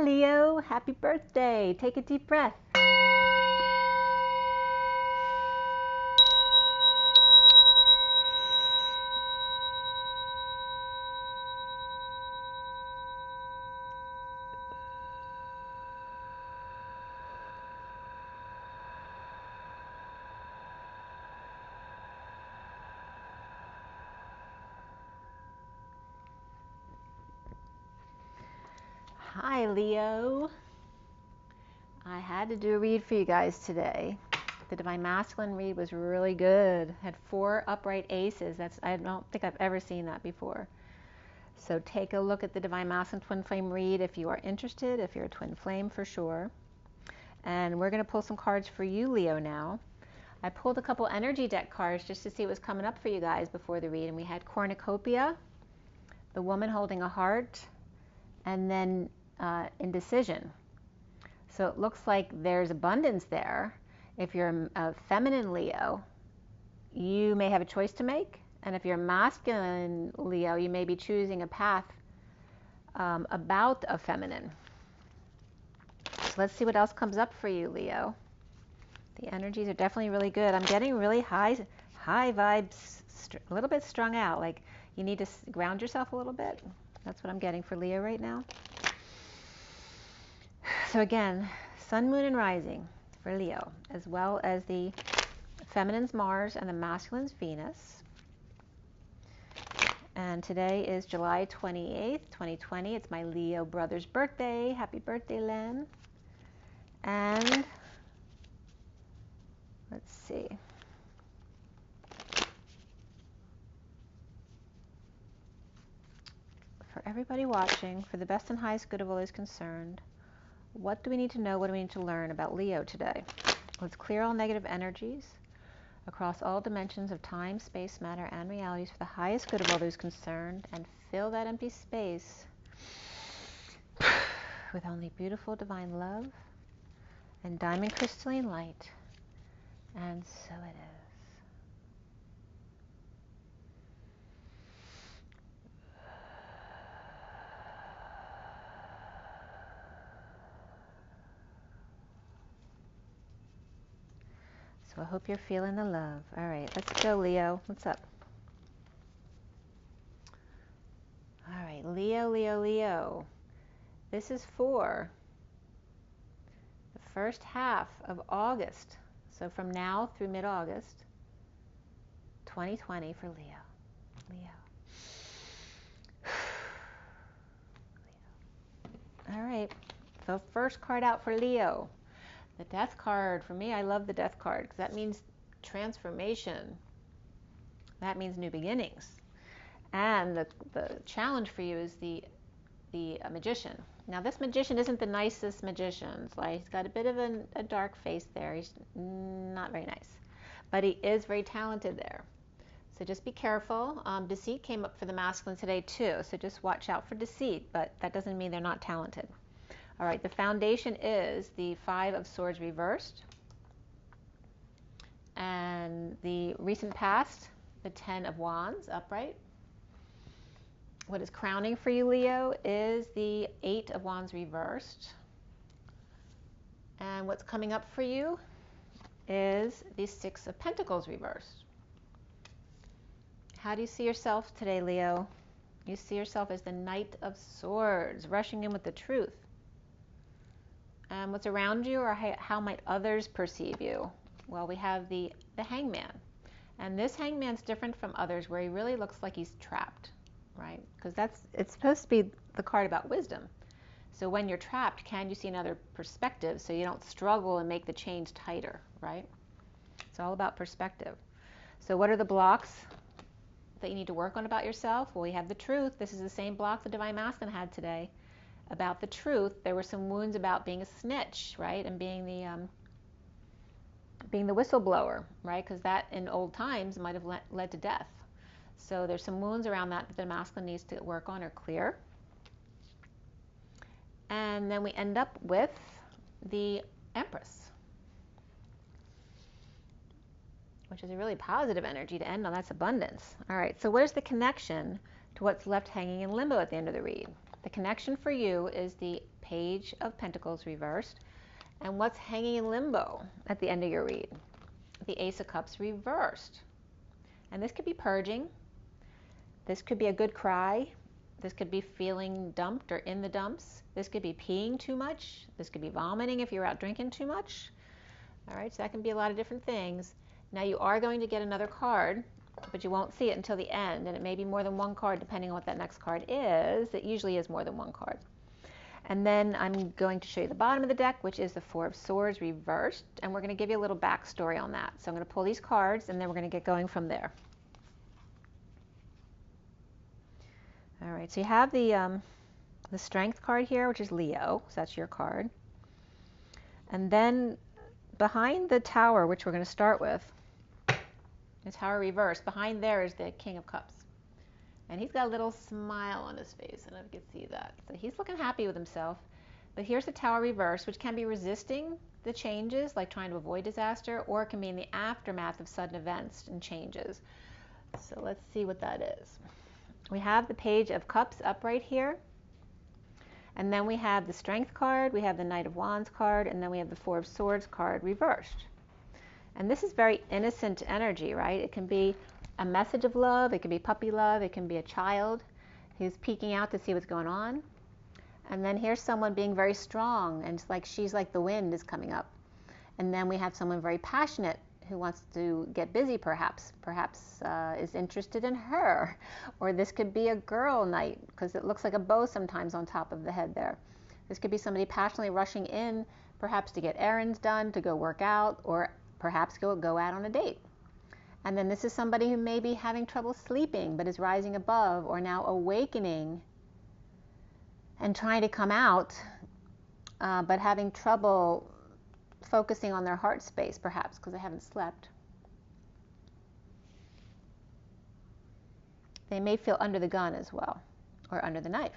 Leo, happy birthday. Take a deep breath. Hi Leo. I had to do a read for you guys today. The Divine Masculine read was really good. Had 4 upright aces. I don't think I've ever seen that before. So take a look at the Divine Masculine Twin Flame read if you are interested, if you're a Twin Flame for sure. And we're going to pull some cards for you, Leo, now. I pulled a couple energy deck cards just to see what was coming up for you guys before the read. And we had cornucopia, the woman holding a heart, and then indecision. So it looks like there's abundance there. If you're a feminine Leo, you may have a choice to make. And if you're a masculine Leo, you may be choosing a path about a feminine. So let's see what else comes up for you, Leo. The energies are definitely really good. I'm getting really high vibes, a little bit strung out. Like you need to ground yourself a little bit. That's what I'm getting for Leo right now. So again, Sun, Moon, and Rising for Leo, as well as the feminine's Mars and the masculine's Venus. And today is July 28th, 2020. It's my Leo brother's birthday. Happy birthday, Len. And let's see. For everybody watching, for the best and highest good of all is concerned, what do we need to know? What do we need to learn about Leo today? Let's clear all negative energies across all dimensions of time, space, matter, and realities for the highest good of all those concerned, and fill that empty space with only beautiful divine love and diamond crystalline light. And so it is. So I hope you're feeling the love. All right, let's go, Leo. What's up? All right, Leo, Leo, Leo. This is for the first half of August. So from now through mid-August, 2020 for Leo. Leo. Leo. All right, so first card out for Leo. The Death card. For me, I love the Death card because that means transformation. That means new beginnings. And the challenge for you is the Magician. Now, this Magician isn't the nicest magician. Like, he's got a bit of a dark face there. He's not very nice. But he is very talented there. So just be careful. Deceit came up for the masculine today, too. So just watch out for deceit. But that doesn't mean they're not talented. All right, the foundation is the 5 of Swords reversed. And the recent past, the 10 of Wands upright. What is crowning for you, Leo, is the 8 of Wands reversed. And what's coming up for you is the 6 of Pentacles reversed. How do you see yourself today, Leo? You see yourself as the Knight of Swords, rushing in with the truth. And what's around you, or how might others perceive you? Well, we have the Hangman. And this Hangman's different from others, where he really looks like he's trapped, right? Because it's supposed to be the card about wisdom. So when you're trapped, can you see another perspective so you don't struggle and make the chains tighter, right? It's all about perspective. So what are the blocks that you need to work on about yourself? Well, we have the truth. This is the same block the Divine Masculine had today. About the truth. There were some wounds about being a snitch, right? And being the whistleblower, right? Because that in old times might have led to death. So there's some wounds around that the masculine needs to work on or clear. And then we end up with the Empress, which is a really positive energy to end on. That's abundance. All right, so where's the connection to what's left hanging in limbo at the end of the read? The connection for you is the Page of Pentacles reversed. And what's hanging in limbo at the end of your read? The Ace of Cups reversed. And this could be purging. This could be a good cry. This could be feeling dumped or in the dumps. This could be peeing too much. This could be vomiting if you're out drinking too much. All right, so that can be a lot of different things. Now you are going to get another card, but you won't see it until the end, and it may be more than one card depending on what that next card is. It usually is more than one card. And then I'm going to show you the bottom of the deck, which is the Four of Swords reversed, and we're going to give you a little backstory on that. So I'm going to pull these cards, and then we're going to get going from there. All right, so you have the Strength card here, which is Leo, so that's your card. And then behind the Tower, which we're going to start with, the Tower reversed, behind there is the King of Cups. And he's got a little smile on his face, I don't know if you can see that. So he's looking happy with himself. But here's the Tower reversed, which can be resisting the changes, like trying to avoid disaster, or it can be in the aftermath of sudden events and changes. So let's see what that is. We have the Page of Cups upright here. And then we have the Strength card, we have the Knight of Wands card, and then we have the Four of Swords card reversed. And this is very innocent energy, right? It can be a message of love, it can be puppy love, it can be a child who's peeking out to see what's going on. And then here's someone being very strong, and it's like she's like the wind is coming up. And then we have someone very passionate who wants to get busy, perhaps is interested in her. Or this could be a girl knight, because it looks like a bow sometimes on top of the head there. This could be somebody passionately rushing in, perhaps to get errands done, to go work out, or perhaps go out on a date. And then this is somebody who may be having trouble sleeping, but is rising above, or now awakening and trying to come out, but having trouble focusing on their heart space, perhaps because they haven't slept. They may feel under the gun as well, or under the knife.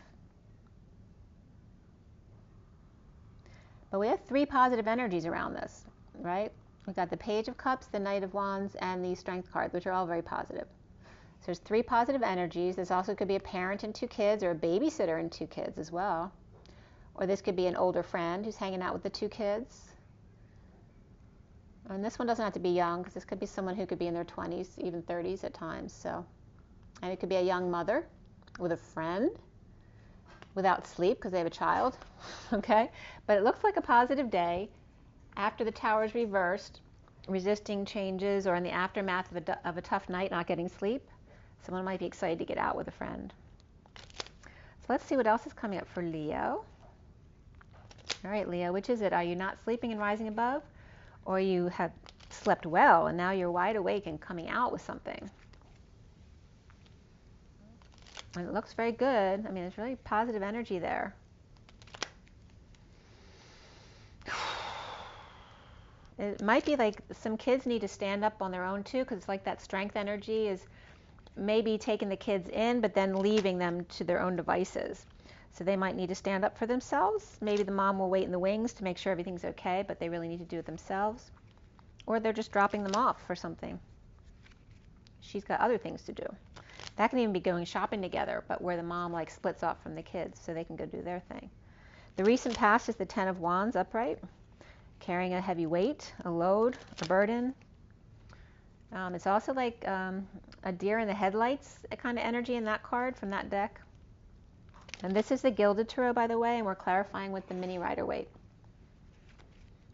But we have three positive energies around this, right? We've got the Page of Cups, the Knight of Wands, and the Strength card, which are all very positive. So there's three positive energies. This also could be a parent and two kids, or a babysitter and two kids as well. Or this could be an older friend who's hanging out with the two kids. And this one doesn't have to be young, because this could be someone who could be in their 20s, even 30s at times. So, and it could be a young mother with a friend without sleep because they have a child. Okay? But it looks like a positive day. After the Tower's reversed, resisting changes, or in the aftermath of a tough night, not getting sleep, someone might be excited to get out with a friend. So let's see what else is coming up for Leo. All right, Leo, which is it? Are you not sleeping and rising above? Or you have slept well and now you're wide awake and coming out with something? And it looks very good. I mean, there's really positive energy there. It might be like some kids need to stand up on their own too, because it's like that strength energy is maybe taking the kids in, but then leaving them to their own devices. So they might need to stand up for themselves. Maybe the mom will wait in the wings to make sure everything's okay, but they really need to do it themselves. Or they're just dropping them off for something. She's got other things to do. That can even be going shopping together, but where the mom like splits off from the kids so they can go do their thing. The recent past is the Ten of Wands upright. Carrying a heavy weight, a load, a burden. It's also like a deer in the headlights kind of energy in that card from that deck. And this is the Gilded Tarot, by the way, and we're clarifying with the Mini Rider-Waite.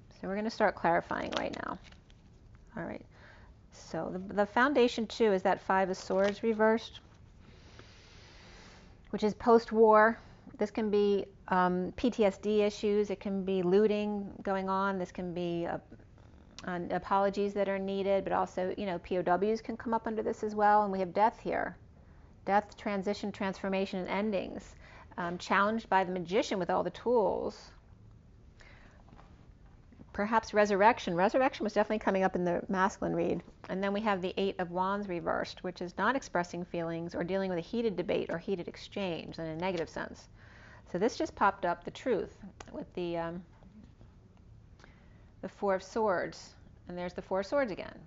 So we're going to start clarifying right now. All right. So the foundation, too, is that Five of Swords reversed, which is post-war. This can be PTSD issues. It can be looting going on. This can be apologies that are needed, but also, you know, POWs can come up under this as well. And we have death here. Death, transition, transformation, and endings. Challenged by the Magician with all the tools. Perhaps resurrection. Resurrection was definitely coming up in the masculine read. And then we have the Eight of Wands reversed, which is not expressing feelings or dealing with a heated debate or heated exchange in a negative sense. So this just popped up, the Truth, with the Four of Swords. And there's the Four of Swords again.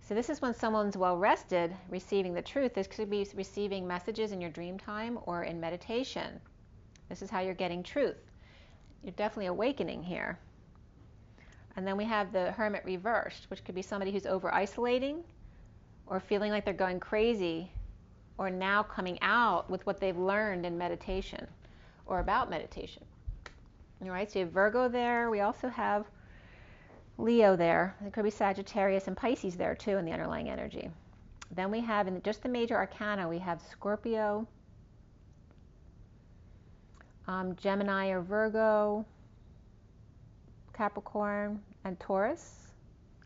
So this is when someone's well rested, receiving the truth. This could be receiving messages in your dream time or in meditation. This is how you're getting truth. You're definitely awakening here. And then we have the Hermit reversed, which could be somebody who's over-isolating or feeling like they're going crazy, or now coming out with what they've learned in meditation or about meditation. All right, so you have Virgo there. We also have Leo there. There could be Sagittarius and Pisces there too in the underlying energy. Then we have in just the major arcana, we have Scorpio, Gemini or Virgo, Capricorn, and Taurus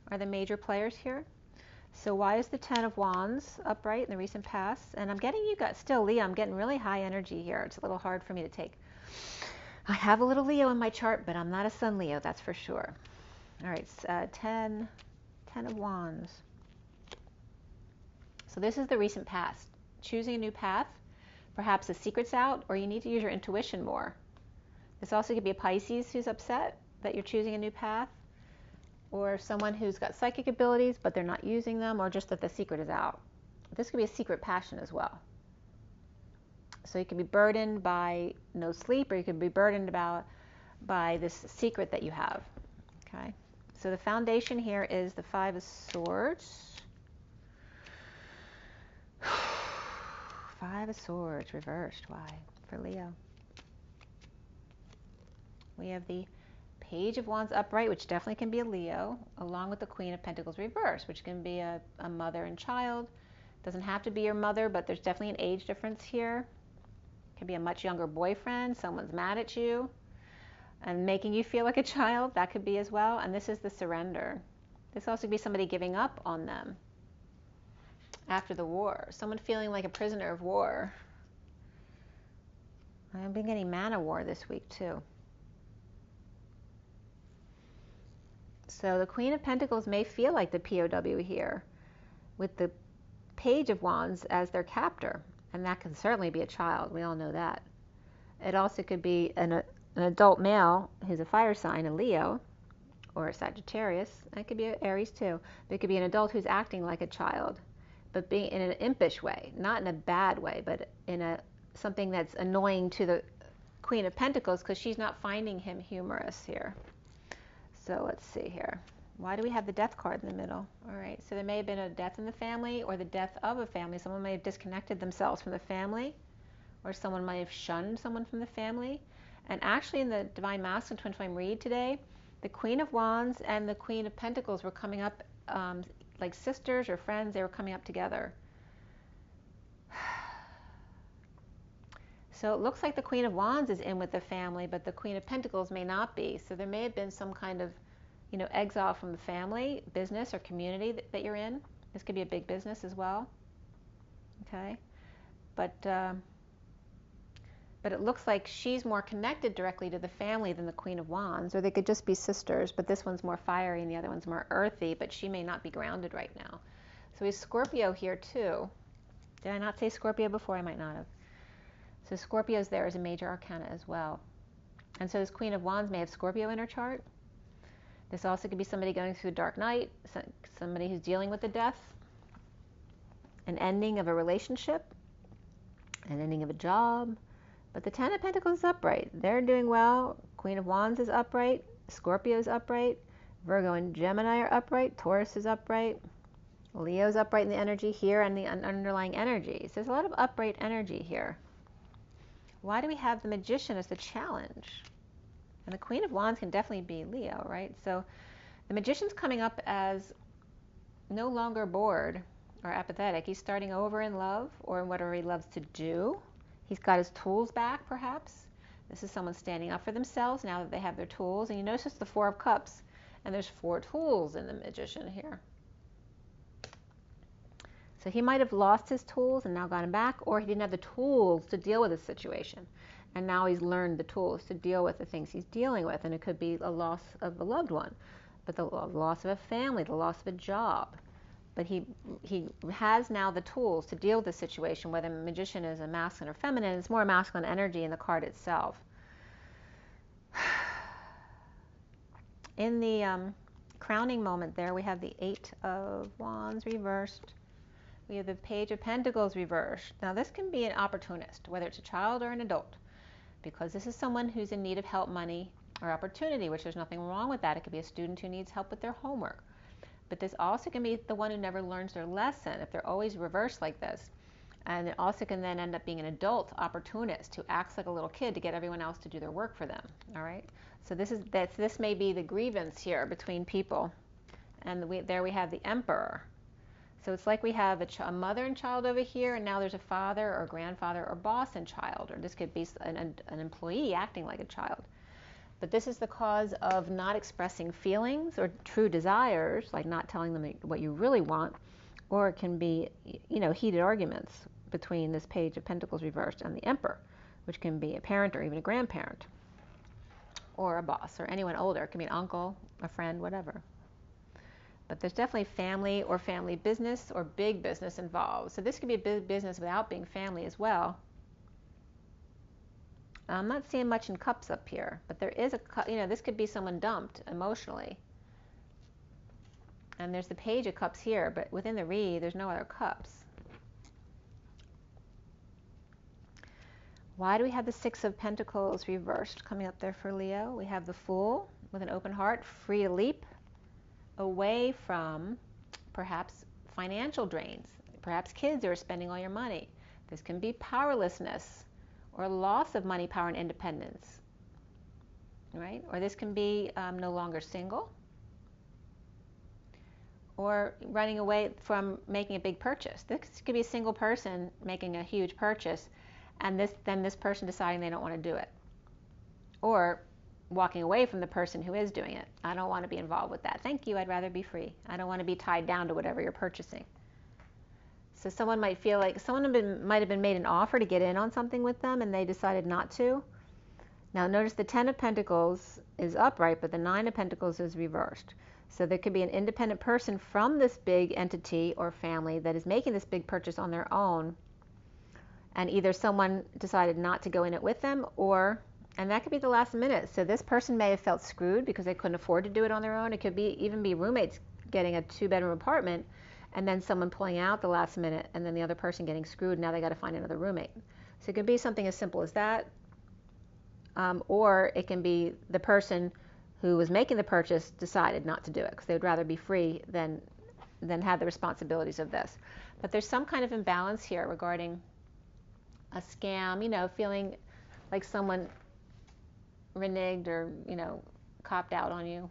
are the major players here. So why is the Ten of Wands upright in the recent past? And I'm getting you got still Leo. I'm getting really high energy here. It's a little hard for me to take. I have a little Leo in my chart, but I'm not a Sun Leo, that's for sure. All right, 10 of Wands. So this is the recent past. Choosing a new path. Perhaps a secret's out, or you need to use your intuition more. This also could be a Pisces who's upset that you're choosing a new path, or someone who's got psychic abilities but they're not using them, or just that the secret is out. This could be a secret passion as well. So you could be burdened by no sleep, or you could be burdened by this secret that you have. Okay. So the foundation here is the Five of Swords. Five of Swords reversed. Why? For Leo. We have the Page of Wands upright, which definitely can be a Leo, along with the Queen of Pentacles reversed, which can be a mother and child. Doesn't have to be your mother, but there's definitely an age difference here. Could be a much younger boyfriend. Someone's mad at you and making you feel like a child. That could be as well. And this is the Surrender. This also could be somebody giving up on them after the war. Someone feeling like a prisoner of war. I've been getting Man of War this week too. So the Queen of Pentacles may feel like the POW here, with the Page of Wands as their captor, and that can certainly be a child. We all know that. It also could be an adult male who's a fire sign, a Leo, or a Sagittarius. That could be an Aries too. But it could be an adult who's acting like a child, but being in an impish way, not in a bad way, but in something that's annoying to the Queen of Pentacles, because she's not finding him humorous here. So let's see here. Why do we have the Death card in the middle? All right, so there may have been a death in the family, or the death of a family. Someone may have disconnected themselves from the family, or someone might have shunned someone from the family. And actually in the Divine Masculine Twin Flame read today, the Queen of Wands and the Queen of Pentacles were coming up like sisters or friends. They were coming up together. So it looks like the Queen of Wands is in with the family, but the Queen of Pentacles may not be. So there may have been some kind of, exile from the family, business, or community that you're in. This could be a big business as well. Okay, but it looks like she's more connected directly to the family than the Queen of Wands, or they could just be sisters, but this one's more fiery and the other one's more earthy, but she may not be grounded right now. So we have Scorpio here too. Did I not say Scorpio before? I might not have. So Scorpio's there as a major arcana as well. And so this Queen of Wands may have Scorpio in her chart. This also could be somebody going through the dark night, somebody who's dealing with the death, an ending of a relationship, an ending of a job. But the Ten of Pentacles is upright. They're doing well. Queen of Wands is upright. Scorpio is upright. Virgo and Gemini are upright. Taurus is upright. Leo's upright in the energy here and the underlying energies. There's a lot of upright energy here. Why do we have the Magician as the challenge? And the Queen of Wands can definitely be Leo, right? So the Magician's coming up as no longer bored or apathetic. He's starting over in love or in whatever he loves to do. He's got his tools back, perhaps. This is someone standing up for themselves now that they have their tools. And you notice it's the Four of Cups, and there's 4 tools in the Magician here. So he might have lost his tools and now got them back, or he didn't have the tools to deal with the situation. And now he's learned the tools to deal with the things he's dealing with. And it could be a loss of a loved one, but the loss of a family, the loss of a job. But he has now the tools to deal with the situation, whether the Magician is a masculine or feminine. It's more masculine energy in the card itself. In the crowning moment there, we have the 8 of Wands reversed. We have the Page of Pentacles reversed. Now this can be an opportunist, whether it's a child or an adult. because this is someone who's in need of help, money, or opportunity, which there's nothing wrong with that. It could be a student who needs help with their homework. But this also can be the one who never learns their lesson if they're always reversed like this. And it also can then end up being an adult opportunist who acts like a little kid to get everyone else to do their work for them. All right. So this may be the grievance here between people. And there we have the Emperor. So it's like we have a mother and child over here, and now there's a father or grandfather or boss and child, or this could be an employee acting like a child. But this is the cause of not expressing feelings or true desires, like not telling them what you really want, or it can be, heated arguments between this Page of Pentacles reversed and the Emperor, which can be a parent or even a grandparent, or a boss, or anyone older. It can be an uncle, a friend, whatever. But there's definitely family or family business or big business involved. So this could be a big business without being family as well. I'm not seeing much in cups up here, but there is this could be someone dumped emotionally. And there's the Page of Cups here, but within the read, there's no other cups. Why do we have the Six of Pentacles reversed coming up there for Leo? We have the Fool with an open heart, free to leap away from perhaps financial drains, perhaps kids who are spending all your money. This can be powerlessness or loss of money, power, and independence, right? Or this can be no longer single, or running away from making a big purchase. This could be a single person making a huge purchase, and then this person deciding they don't want to do it, or walking away from the person who is doing it. I don't want to be involved with that. Thank you, I'd rather be free. I don't want to be tied down to whatever you're purchasing. So someone might feel like might have been made an offer to get in on something with them and they decided not to. Now notice the Ten of Pentacles is upright, but the Nine of Pentacles is reversed. So there could be an independent person from this big entity or family that is making this big purchase on their own, and either someone decided not to go in it with them, and that could be the last minute. So this person may have felt screwed because they couldn't afford to do it on their own. It could even be roommates getting a 2-bedroom apartment, and then someone pulling out the last minute, and then the other person getting screwed. Now they got to find another roommate. So it could be something as simple as that, or it can be the person who was making the purchase decided not to do it because they would rather be free than have the responsibilities of this. But there's some kind of imbalance here regarding a scam, feeling like someone reneged or, copped out on you.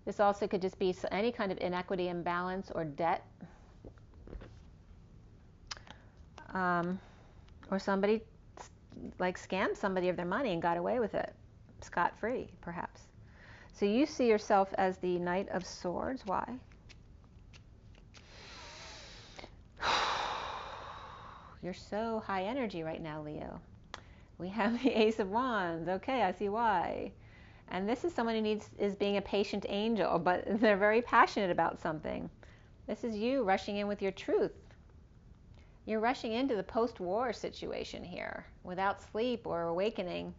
This also could just be any kind of inequity, imbalance, or debt. Or somebody scammed somebody of their money and got away with it, scot-free, perhaps. So you see yourself as the Knight of Swords. Why? You're so high energy right now, Leo. We have the Ace of Wands. Okay, I see why. And this is someone who is being a patient angel, but they're very passionate about something. This is you rushing in with your truth. You're rushing into the post-war situation here without sleep or awakening.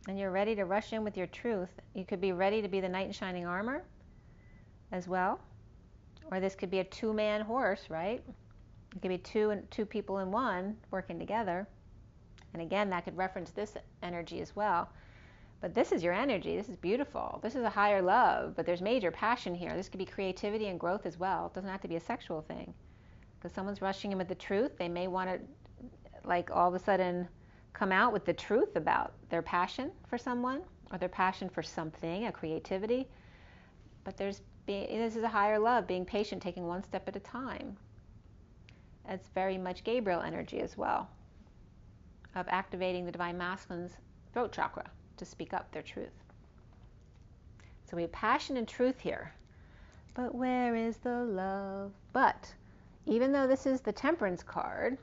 And you're ready to rush in with your truth. You could be ready to be the knight in shining armor as well. Or this could be a 2-man horse, right? It could be two people in one working together. And again, that could reference this energy as well. But this is your energy. This is beautiful. This is a higher love, but there's major passion here. This could be creativity and growth as well. It doesn't have to be a sexual thing. Because someone's rushing in with the truth. They may want to, all of a sudden, come out with the truth about their passion for someone or their passion for something, a creativity. But this is a higher love, being patient, taking one step at a time. It's very much Gabriel energy as well, of activating the Divine Masculine's throat chakra to speak up their truth. So we have passion and truth here. But where is the love? But even though this is the Temperance card,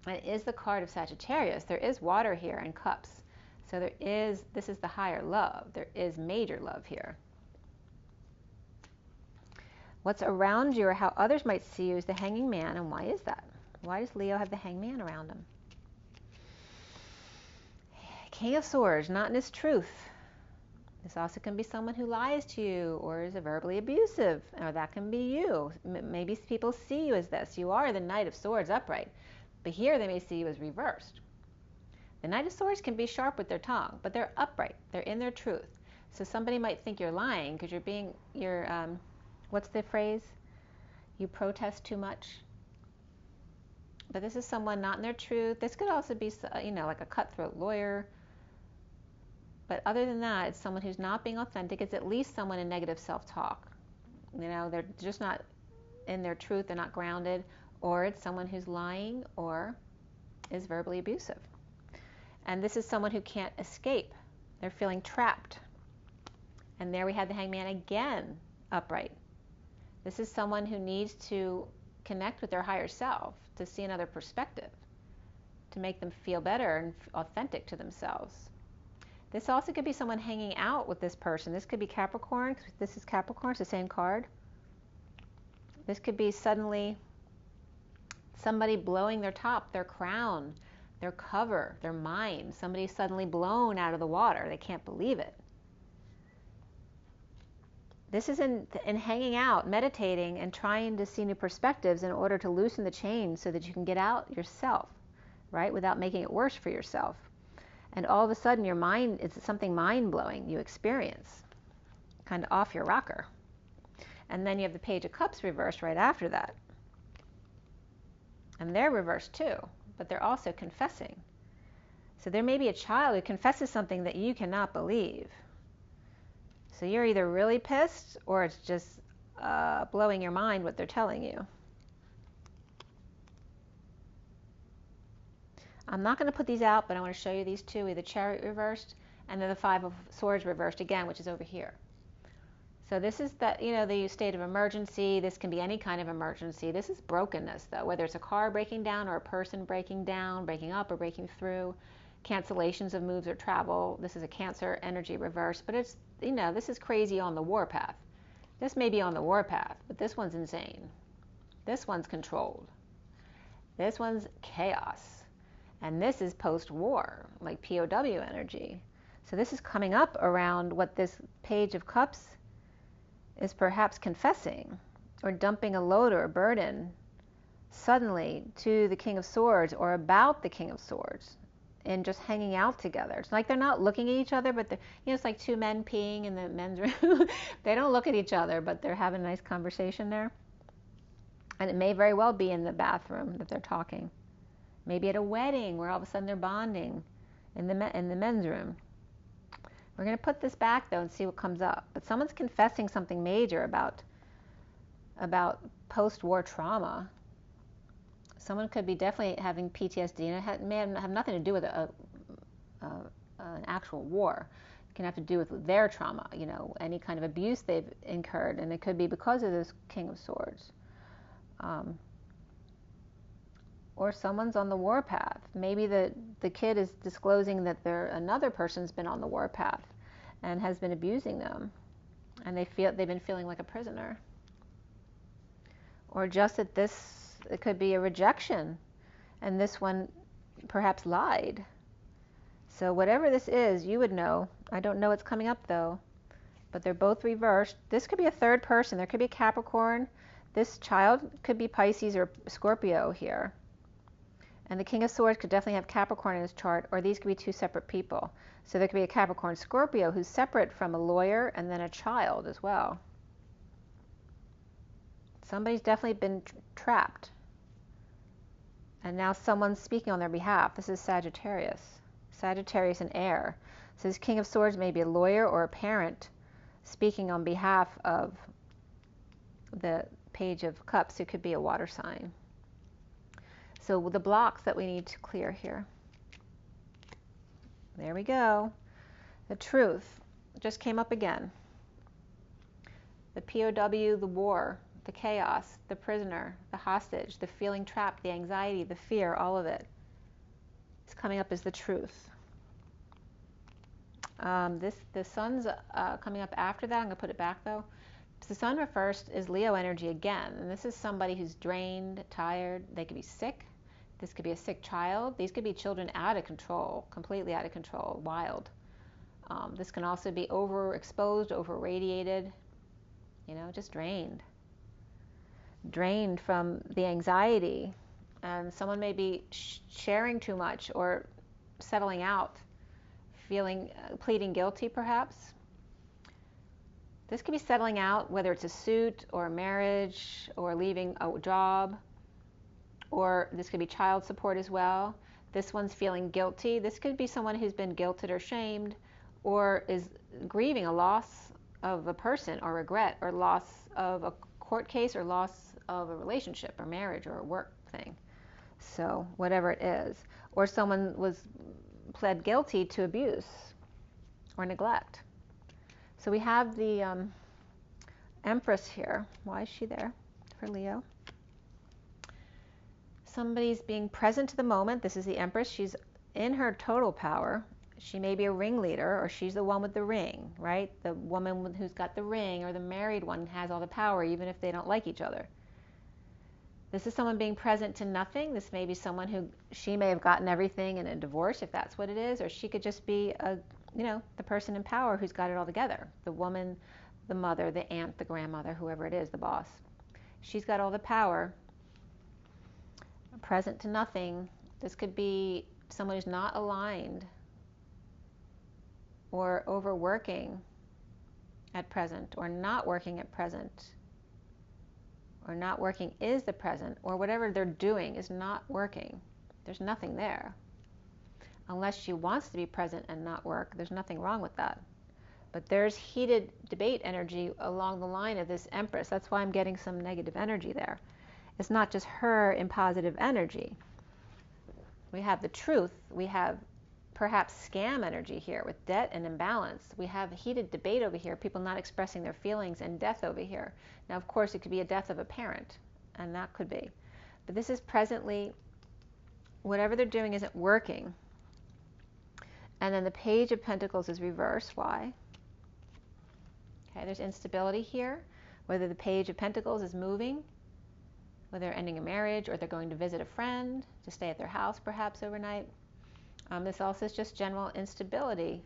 and it is the card of Sagittarius, there is water here and cups. So this is the higher love. There is major love here. What's around you or how others might see you is the Hanging Man. And why is that? Why does Leo have the Hangman around him? King of Swords, not in his truth. This also can be someone who lies to you or is verbally abusive, or that can be you. Maybe people see you as this. You are the Knight of Swords upright, but here they may see you as reversed. The Knight of Swords can be sharp with their tongue, but they're upright. They're in their truth. So somebody might think you're lying because what's the phrase? You protest too much. But this is someone not in their truth. This could also be, like a cutthroat lawyer. But other than that, it's someone who's not being authentic. It's at least someone in negative self-talk. They're just not in their truth. They're not grounded. Or it's someone who's lying or is verbally abusive. And this is someone who can't escape. They're feeling trapped. And there we had the Hangman again, upright. This is someone who needs to connect with their higher self, to see another perspective, to make them feel better and authentic to themselves. This also could be someone hanging out with this person. This could be Capricorn, because this is Capricorn, it's the same card. This could be suddenly somebody blowing their top, their crown, their cover, their mind. Somebody suddenly blown out of the water. They can't believe it. This is in hanging out, meditating, and trying to see new perspectives in order to loosen the chains so that you can get out yourself, right, without making it worse for yourself. And all of a sudden, your mind, it's something mind-blowing you experience, kind of off your rocker. And then you have the Page of Cups reversed right after that. And they're reversed too, but they're also confessing. So there may be a child who confesses something that you cannot believe. So you're either really pissed or it's just blowing your mind what they're telling you. I'm not going to put these out, but I want to show you these two, the Chariot reversed and then the Five of Swords reversed again, which is over here. So this is the state of emergency. This can be any kind of emergency. This is brokenness, though, whether it's a car breaking down or a person breaking down, breaking up or breaking through, cancellations of moves or travel. This is a Cancer energy reverse, but it's, this is crazy on the warpath. This may be on the warpath, but this one's insane. This one's controlled. This one's chaos. And this is post-war, like POW energy. So this is coming up around what this Page of Cups is perhaps confessing or dumping a load or a burden suddenly to the King of Swords or about the King of Swords and just hanging out together. It's like they're not looking at each other, but they're, it's like two men peeing in the men's room. They don't look at each other, but they're having a nice conversation there. And it may very well be in the bathroom that they're talking. Maybe at a wedding where all of a sudden they're bonding in the men's room. We're going to put this back, though, and see what comes up. But someone's confessing something major about post-war trauma. Someone could be definitely having PTSD, and it may have nothing to do with an actual war. It can have to do with their trauma, any kind of abuse they've incurred, and it could be because of this King of Swords. Or someone's on the warpath. Maybe the kid is disclosing that another person's been on the warpath and has been abusing them, and they've been feeling like a prisoner. Or just that it could be a rejection, and this one perhaps lied. So whatever this is, you would know. I don't know what's coming up, though, but they're both reversed. This could be a third person. There could be a Capricorn. This child could be Pisces or Scorpio here. And the King of Swords could definitely have Capricorn in his chart, or these could be two separate people. So there could be a Capricorn Scorpio who's separate from a lawyer and then a child as well. Somebody's definitely been trapped. And now someone's speaking on their behalf. This is Sagittarius. Sagittarius and air. So this King of Swords may be a lawyer or a parent speaking on behalf of the Page of Cups, who could be a water sign. So the blocks that we need to clear here. There we go. The truth just came up again. The POW, the war, the chaos, the prisoner, the hostage, the feeling trapped, the anxiety, the fear, all of it. It's coming up as the truth. The sun's coming up after that. I'm going to put it back, though. The sun reversed is Leo energy again. And this is somebody who's drained, tired. They could be sick. This could be a sick child. These could be children out of control, completely out of control, wild. This can also be overexposed, over-radiated, just drained. Drained from the anxiety. And someone may be sharing too much or settling out, feeling, pleading guilty perhaps. This could be settling out, whether it's a suit or a marriage or leaving a job, or this could be child support as well. This one's feeling guilty. This could be someone who's been guilted or shamed, or is grieving a loss of a person, or regret, or loss of a court case, or loss of a relationship or marriage or a work thing. So whatever it is. Or someone was pled guilty to abuse or neglect. So we have the Empress here. Why is she there for Leo? Somebody's being present to the moment. This is the Empress. She's in her total power. She may be a ringleader, or she's the one with the ring, right? The woman who's got the ring, or the married one, has all the power, even if they don't like each other. This is someone being present to nothing. This may be someone who, she may have gotten everything in a divorce, if that's what it is, or she could just be a, you know, the person in power who's got it all together. The woman, the mother, the aunt, the grandmother, whoever it is, the boss. She's got all the power. Present to nothing. This could be someone who's not aligned or overworking at present, or not working at present, or not working is the present, or whatever they're doing is not working. There's nothing there. Unless she wants to be present and not work, there's nothing wrong with that. But there's heated debate energy along the line of this Empress. That's why I'm getting some negative energy there. It's not just her in positive energy. We have the Truth. We have perhaps scam energy here with debt and imbalance. We have heated debate over here, people not expressing their feelings, and death over here. Now, of course, it could be a death of a parent, and that could be. But this is presently, whatever they're doing isn't working. And then the Page of Pentacles is reversed. Why? Okay, there's instability here. Whether the Page of Pentacles is moving, whether they're ending a marriage, or they're going to visit a friend, to stay at their house perhaps overnight. This also is just general instability.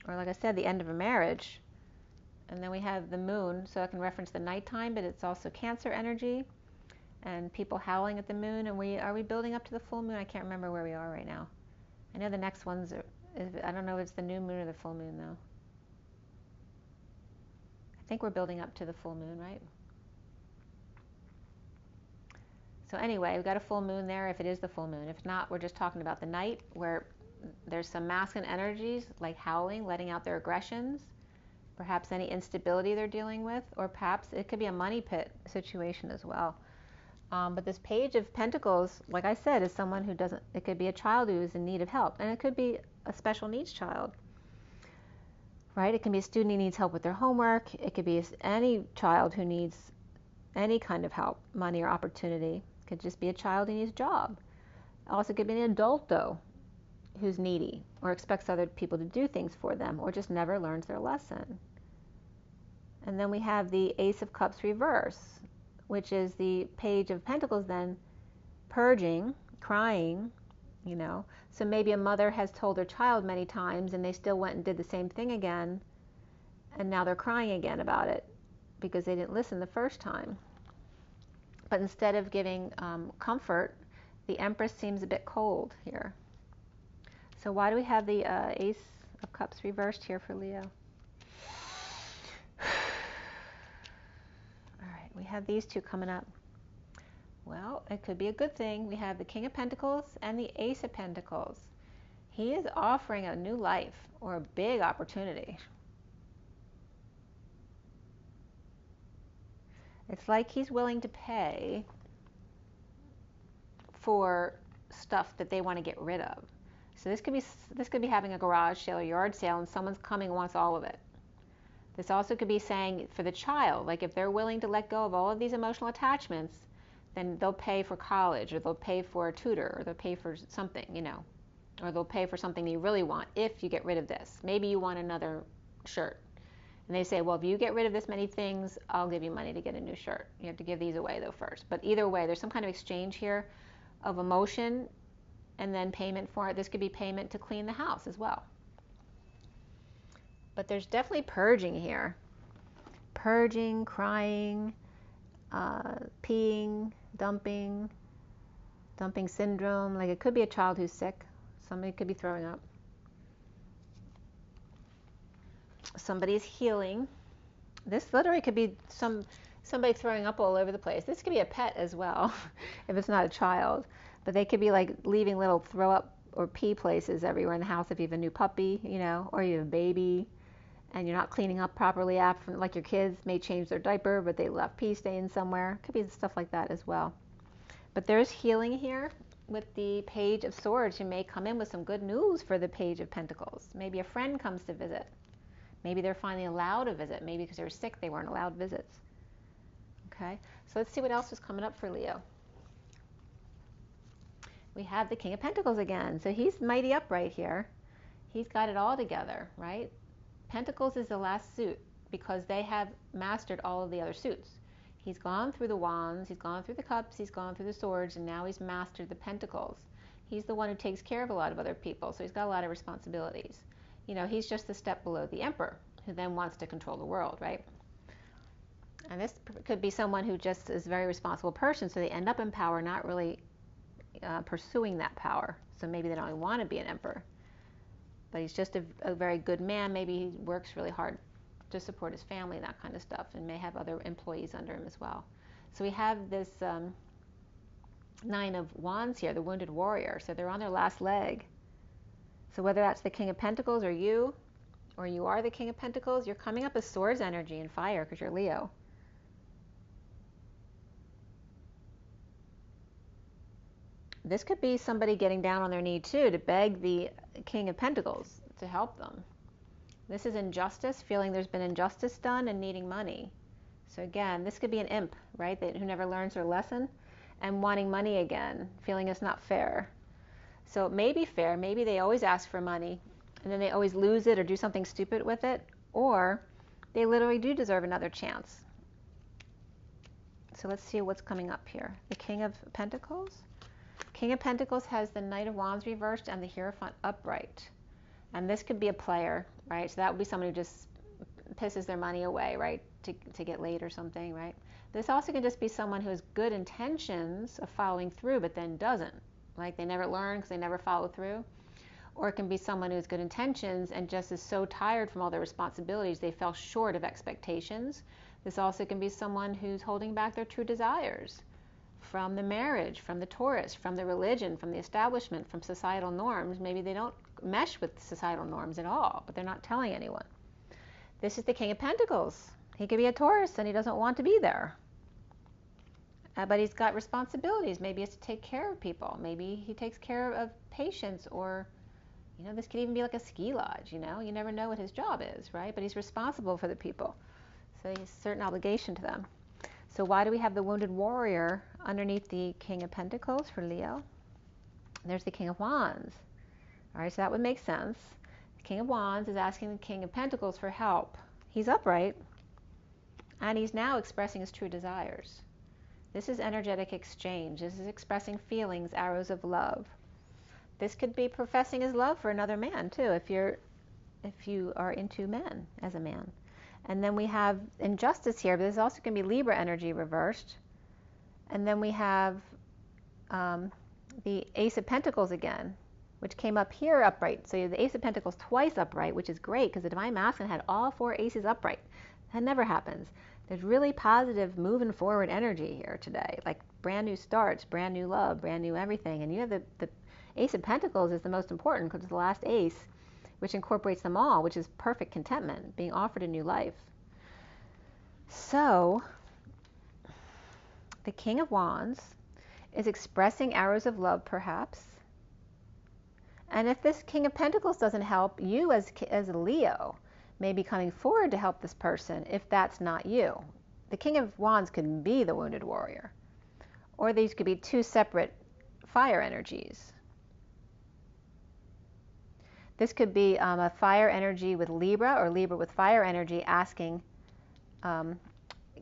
Or like I said, the end of a marriage. And then we have the Moon, so I can reference the nighttime, but it's also Cancer energy and people howling at the moon. And are we building up to the full moon? I can't remember where we are right now. I know the next ones are, I don't know if it's the new moon or the full moon though. I think we're building up to the full moon, right? So anyway, we've got a full moon there if it is the full moon. If not, we're just talking about the night where there's some masculine energies like howling, letting out their aggressions, perhaps any instability they're dealing with, or perhaps it could be a money pit situation as well. But this Page of Pentacles, like I said, is someone who doesn't, it could be a child who is in need of help, and it could be a special needs child, right? It can be a student who needs help with their homework. It could be any child who needs any kind of help, money or opportunity. It could just be a child who needs a job. Also could be an adult though, who's needy or expects other people to do things for them, or just never learns their lesson. And then we have the Ace of Cups reverse, which is the Page of Pentacles then purging, crying, you know. So maybe a mother has told their child many times and they still went and did the same thing again, and now they're crying again about it because they didn't listen the first time. But instead of giving comfort, the Empress seems a bit cold here. So why do we have the Ace of Cups reversed here for Leo? All right, we have these two coming up. Well, it could be a good thing. We have the King of Pentacles and the Ace of Pentacles. He is offering a new life or a big opportunity. It's like he's willing to pay for stuff that they want to get rid of. So this could be having a garage sale or yard sale, and someone's coming and wants all of it. This also could be saying for the child, like if they're willing to let go of all of these emotional attachments, then they'll pay for college, or they'll pay for a tutor, or they'll pay for something, you know, or they'll pay for something you really want if you get rid of this. Maybe you want another shirt. And they say, well, if you get rid of this many things, I'll give you money to get a new shirt. You have to give these away though first. But either way, there's some kind of exchange here of emotion and then payment for it. This could be payment to clean the house as well. But there's definitely purging here. Purging, crying, peeing, dumping. Dumping syndrome, like it could be a child who's sick. Somebody could be throwing up. Somebody's healing. This literally could be somebody throwing up all over the place. This could be a pet as well, if it's not a child. But they could be like leaving little throw up or pee places everywhere in the house if you have a new puppy, you know, or you have a baby and you're not cleaning up properly after, like your kids may change their diaper, but they left pee stains somewhere. Could be stuff like that as well. But there's healing here with the Page of Swords. You may come in with some good news for the Page of Pentacles. Maybe a friend comes to visit. Maybe they're finally allowed a visit. Maybe because they were sick, they weren't allowed visits. Okay, so let's see what else is coming up for Leo. We have the King of Pentacles again. So he's mighty upright here. He's got it all together, right? Pentacles is the last suit because they have mastered all of the other suits. He's gone through the wands, he's gone through the cups, he's gone through the swords, and now he's mastered the pentacles. He's the one who takes care of a lot of other people, so he's got a lot of responsibilities. You know, he's just a step below the emperor, who then wants to control the world, right? And this could be someone who just is a very responsible person, so they end up in power, not really pursuing that power. So maybe they don't even want to be an emperor. But he's just a very good man. Maybe he works really hard to support his family and that kind of stuff, and may have other employees under him as well. So we have this Nine of Wands here, the Wounded Warrior. So they're on their last leg. So whether that's the King of Pentacles or you are the King of Pentacles, you're coming up as Swords energy and fire because you're Leo. This could be somebody getting down on their knee too to beg the King of Pentacles to help them. This is injustice, feeling there's been injustice done and needing money. So again, this could be an imp, right, who never learns their lesson and wanting money again, feeling it's not fair. So it may be fair, maybe they always ask for money and then they always lose it or do something stupid with it, or they literally do deserve another chance. So let's see what's coming up here. The King of Pentacles. King of Pentacles has the Knight of Wands reversed and the Hierophant upright. And this could be a player, right? So that would be someone who just pisses their money away, right? To get laid or something, right? This also can just be someone who has good intentions of following through, but then doesn't. Like they never learn because they never follow through. Or it can be someone who has good intentions and just is so tired from all their responsibilities, they fell short of expectations. This also can be someone who's holding back their true desires from the marriage, from the Taurus, from the religion, from the establishment, from societal norms. Maybe they don't mesh with societal norms at all, but they're not telling anyone. This is the King of Pentacles. He could be a Taurus and he doesn't want to be there. But he's got responsibilities. Maybe he has to take care of people. Maybe he takes care of patients, or, you know, this could even be like a ski lodge, you know. You never know what his job is, right? But he's responsible for the people. So he has a certain obligation to them. So why do we have the Wounded Warrior underneath the King of Pentacles for Leo? There's the King of Wands. All right, so that would make sense. The King of Wands is asking the King of Pentacles for help. He's upright, and he's now expressing his true desires. This is energetic exchange. This is expressing feelings, arrows of love. This could be professing his love for another man too, if you are into men as a man. And then we have injustice here, but this also can be Libra energy reversed. And then we have the Ace of Pentacles again, which came up here upright. So you have the Ace of Pentacles twice upright, which is great because the Divine Masculine had all four aces upright. That never happens. There's really positive moving forward energy here today, like brand new starts, brand new love, brand new everything. And you have the Ace of Pentacles is the most important because it's the last ace, which incorporates them all, which is perfect contentment, being offered a new life. So the King of Wands is expressing arrows of love, perhaps. And if this King of Pentacles doesn't help, you as a Leo may be coming forward to help this person if that's not you. The King of Wands could be the Wounded Warrior. Or these could be two separate fire energies. This could be a fire energy with Libra, or Libra with fire energy asking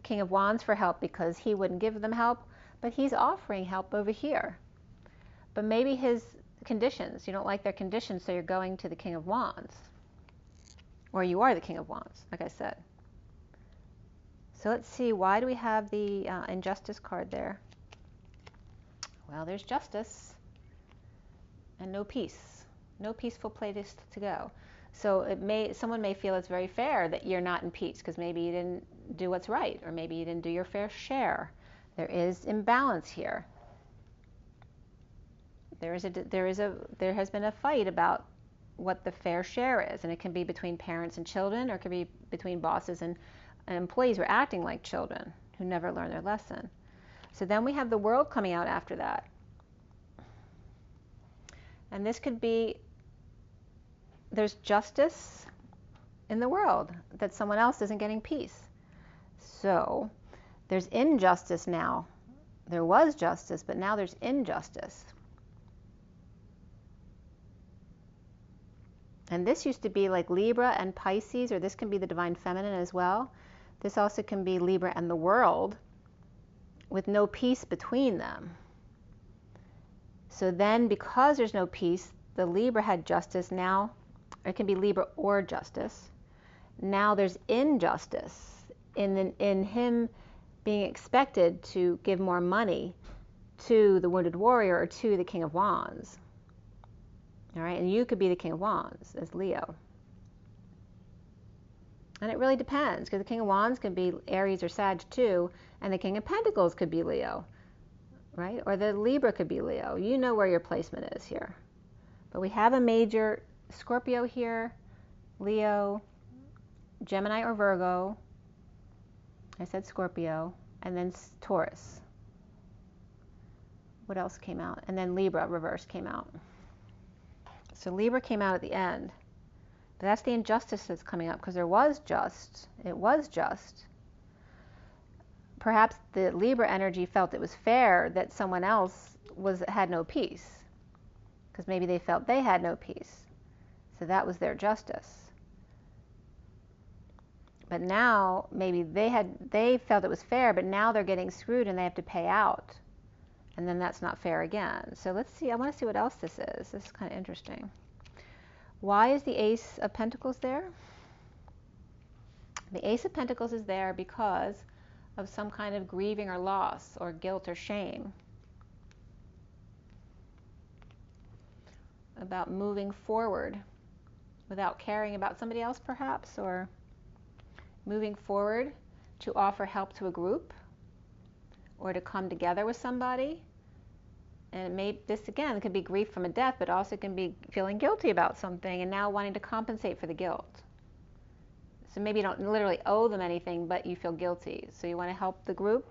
King of Wands for help because he wouldn't give them help, but he's offering help over here. But maybe his conditions, you don't like their conditions, so you're going to the King of Wands. Or you are the King of Wands, like I said. So let's see, why do we have the Injustice card there? Well, there's justice and no peace. No peaceful place to go. So someone may feel it's very fair that you're not in peace because maybe you didn't do what's right, or maybe you didn't do your fair share. There is imbalance here. There has been a fight about what the fair share is, and it can be between parents and children, or it can be between bosses and employees who are acting like children who never learn their lesson. So then we have the world coming out after that. And this could be, there's justice in the world, that someone else isn't getting peace. So there's injustice now. There was justice, but now there's injustice. And this used to be like Libra and Pisces, or this can be the divine feminine as well. This also can be Libra and the world, with no peace between them. So then, because there's no peace, the Libra had justice. Now it can be Libra or justice. Now there's injustice in him being expected to give more money to the wounded warrior or to the King of Wands. All right, and you could be the King of Wands as Leo. And it really depends, because the King of Wands could be Aries or Sag too, and the King of Pentacles could be Leo, right? Or the Libra could be Leo. You know where your placement is here. But we have a major Scorpio here, Leo, Gemini or Virgo. I said Scorpio, and then Taurus. What else came out? And then Libra reverse came out. So Libra came out at the end. But that's the injustice that's coming up, because it was just. Perhaps the Libra energy felt it was fair that someone else had no peace, because maybe they felt they had no peace. So that was their justice. But now maybe they felt it was fair, but now they're getting screwed and they have to pay out. And then that's not fair again. So let's see, I want to see what else this is. This is kind of interesting. Why is the Ace of Pentacles there? The Ace of Pentacles is there because of some kind of grieving or loss or guilt or shame about moving forward without caring about somebody else, perhaps, or moving forward to offer help to a group or to come together with somebody. And this again could be grief from a death, but also can be feeling guilty about something and now wanting to compensate for the guilt. So maybe you don't literally owe them anything, but you feel guilty. So you want to help the group.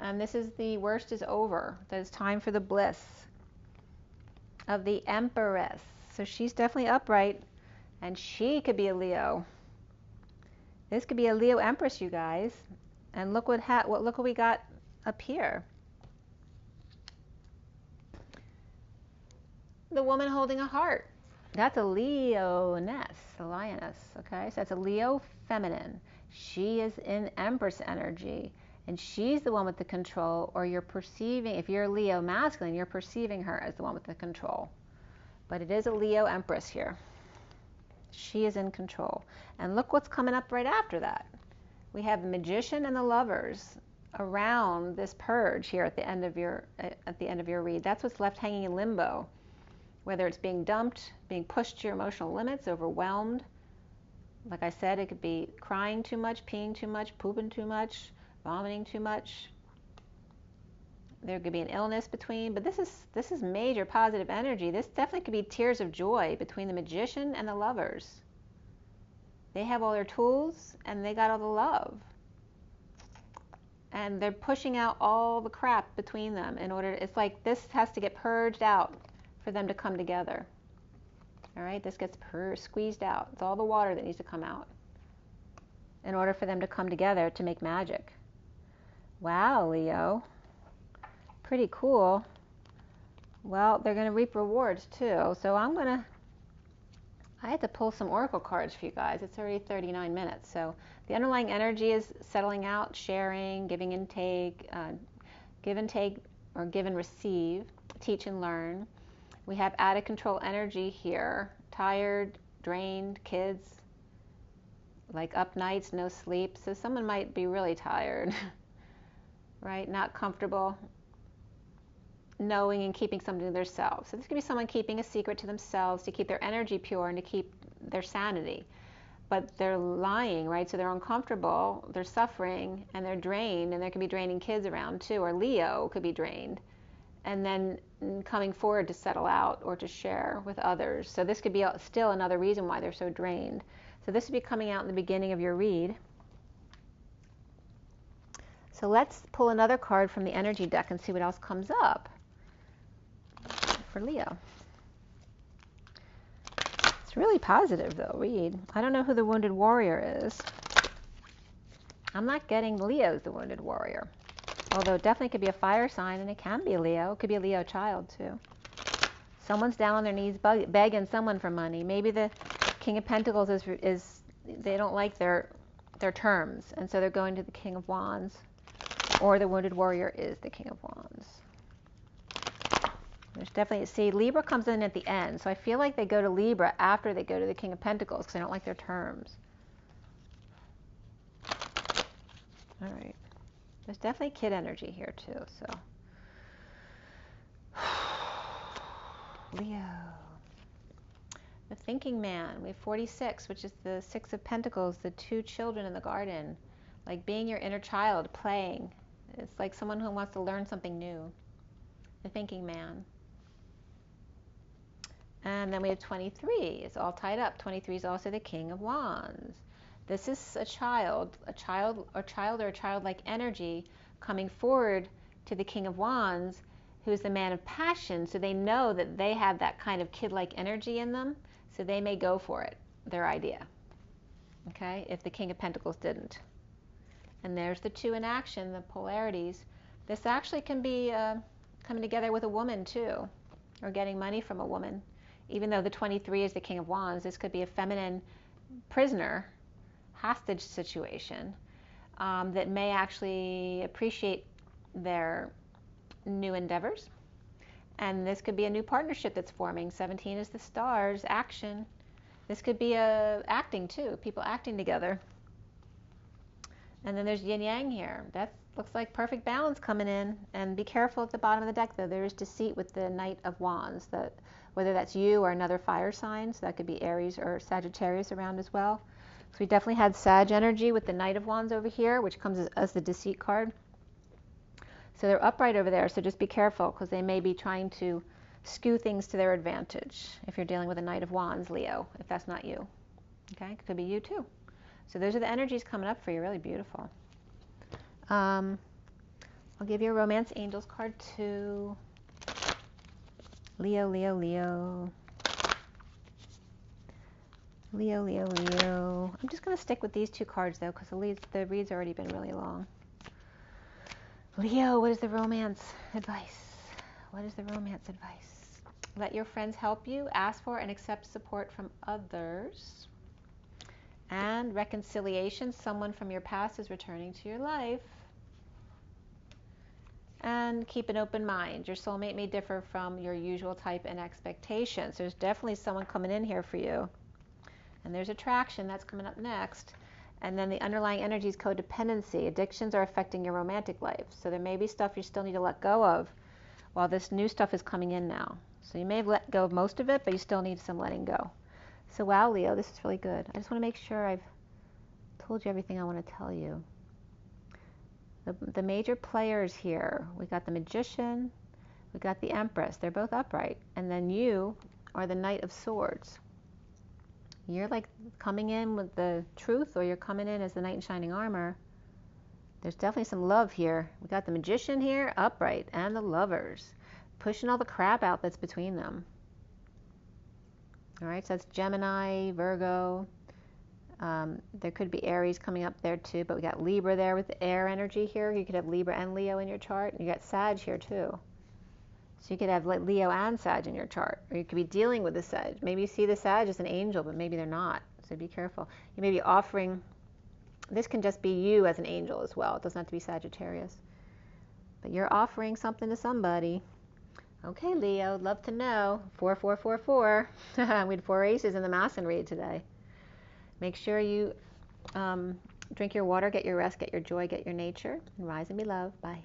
And this is the worst is over. That it's time for the bliss of the Empress. So she's definitely upright, and she could be a Leo. This could be a Leo Empress, you guys. And look what we got up here. The woman holding a heart. That's a Lioness, a lioness, okay? So that's a Leo feminine. She is in Empress energy, and she's the one with the control, or you're perceiving, if you're Leo masculine, you're perceiving her as the one with the control. But it is a Leo Empress here. She is in control. And look what's coming up right after that. We have the Magician and the Lovers around this purge here at the end of your read. That's what's left hanging in limbo. Whether it's being dumped, being pushed to your emotional limits, overwhelmed. Like I said, it could be crying too much, peeing too much, pooping too much, vomiting too much. There could be an illness between, but this is major positive energy. This definitely could be tears of joy between the Magician and the Lovers. They have all their tools and they got all the love. And they're pushing out all the crap between them in order, it's like this has to get purged out for them to come together. All right, this gets squeezed out. It's all the water that needs to come out in order for them to come together to make magic. Wow, Leo. Pretty cool. Well, they're going to reap rewards too. So I had to pull some oracle cards for you guys. It's already 39 minutes. So the underlying energy is settling out, sharing, giving and take, give and take, or give and receive, teach and learn. We have out of control energy here, tired, drained, kids, like up nights, no sleep. So someone might be really tired. right? Not comfortable knowing and keeping something to themselves. So this could be someone keeping a secret to themselves to keep their energy pure and to keep their sanity. But they're lying, right? So they're uncomfortable, they're suffering, and they're drained, and there could be draining kids around too, or Leo could be drained. And then coming forward to settle out or to share with others. So this could be still another reason why they're so drained. So this would be coming out in the beginning of your read. So let's pull another card from the energy deck and see what else comes up for Leo. It's really positive though, read. I don't know who the Wounded Warrior is. I'm not getting Leo's the Wounded Warrior. Although it definitely could be a fire sign, and it can be a Leo. It could be a Leo child too. Someone's down on their knees begging someone for money. Maybe the King of Pentacles is they don't like their terms, and so they're going to the King of Wands. Or the Wounded Warrior is the King of Wands. There's definitely, see, Libra comes in at the end, so I feel like they go to Libra after they go to the King of Pentacles because they don't like their terms. All right. There's definitely kid energy here too, so. Leo. The Thinking Man. We have 46, which is the 6 of Pentacles, the 2 children in the garden. Like being your inner child, playing. It's like someone who wants to learn something new. The Thinking Man. And then we have 23. It's all tied up. 23 is also the King of Wands. This is a childlike energy coming forward to the King of Wands, who's the man of passion. So they know that they have that kind of kid-like energy in them. So they may go for it, their idea. Okay, if the King of Pentacles didn't. And there's the 2 in action, the polarities. This actually can be coming together with a woman too, or getting money from a woman. Even though the 23 is the King of Wands, this could be a feminine prisoner, hostage situation that may actually appreciate their new endeavors. And this could be a new partnership that's forming. 17 is the stars, action. This could be acting too, people acting together. And then there's yin yang here. That looks like perfect balance coming in. And be careful at the bottom of the deck though. There is deceit with the Knight of Wands. Whether that's you or another fire sign, so that could be Aries or Sagittarius around as well. So we definitely had Sag energy with the Knight of Wands over here, which comes as the deceit card. So they're upright over there, so just be careful because they may be trying to skew things to their advantage if you're dealing with a Knight of Wands, Leo, if that's not you. Okay, it could be you too. So those are the energies coming up for you, really beautiful. I'll give you a Romance Angels card too. Leo, Leo, Leo. Leo, Leo, Leo. I'm just going to stick with these 2 cards though because the read's already been really long. Leo, what is the romance advice? What is the romance advice? Let your friends help you, ask for and accept support from others. And reconciliation, someone from your past is returning to your life. And keep an open mind. Your soulmate may differ from your usual type and expectations. There's definitely someone coming in here for you. And there's attraction, that's coming up next. And then the underlying energy is codependency. Addictions are affecting your romantic life. So there may be stuff you still need to let go of while this new stuff is coming in now. So you may have let go of most of it, but you still need some letting go. So wow, Leo, this is really good. I just want to make sure I've told you everything I want to tell you. The major players here, we got the Magician, we got the Empress. They're both upright. And then you are the Knight of Swords. You're like coming in with the truth, or you're coming in as the Knight in shining armor. There's definitely some love here. We got the Magician here, upright, and the Lovers, pushing all the crap out that's between them. All right, so that's Gemini, Virgo. There could be Aries coming up there too, but we got Libra there with the air energy here. You could have Libra and Leo in your chart. You got Sag here too. So you could have like Leo and Sag in your chart, or you could be dealing with the Sag. Maybe you see the Sag as an angel, but maybe they're not. So be careful. You may be offering, this can just be you as an angel as well. It doesn't have to be Sagittarius. But you're offering something to somebody. Okay, Leo, love to know. 4444. We had 4 aces in the Masson read today. Make sure you drink your water, get your rest, get your joy, get your nature, and rise and be loved. Bye.